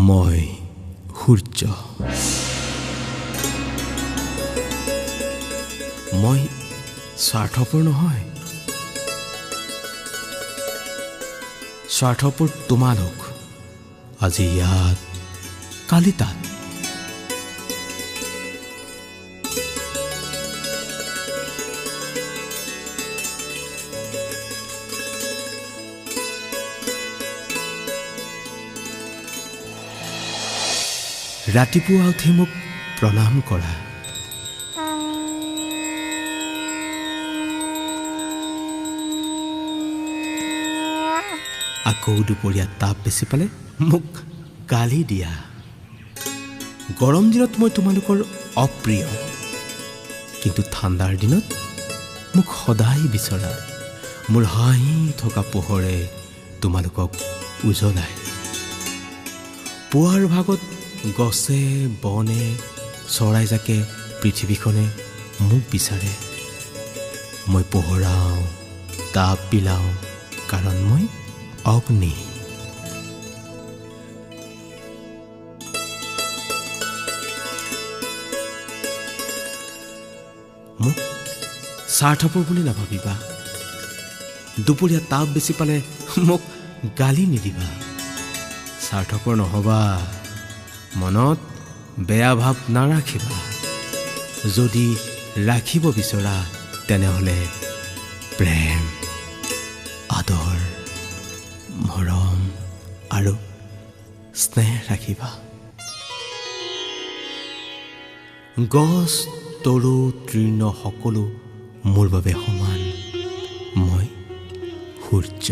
মই সূৰ্য। মই স্বাৰ্থপৰ নহয়। স্বাৰ্থপৰ তোমালোক আজি ইয়াত কালি তাত। ৰাতিপুৱা উঠি মোক প্ৰণাম কৰা। আকৌ দুপৰীয়া তাপ বেছি পালে মোক গালি দিয়া। গৰম দিনত মই তোমালোকৰ অপ্ৰিয়, কিন্তু ঠাণ্ডাৰ দিনত মোক সদায় বিচৰা। মোৰ হাঁহি থকা পোহৰে তোমালোকক উজ্বলাই। পুৱাৰ ভাগত গছে বনে চৰাইজাকে পৃথিৱীখনে মোক বিচাৰে। মই পোহৰাওঁ, তাপ বিলাওঁ, কাৰণ মই অগ্নি। মোক স্বাৰ্থপৰ বুলি নাভাবিবা। দুপৰীয়া তাপ বেছি পালে মোক গালি নিদিবা। স্বাৰ্থপৰ নহবা, মনত বেয়া ভাৱ নাৰাখিবা। যদি ৰাখিব বিচৰা তেনেহ'লে প্ৰেম, আদৰ, মৰম আৰু স্নেহ ৰাখিবা। গছ তৰু তৃণ সকলো মোৰ বাবে সমান। মই সূৰ্য।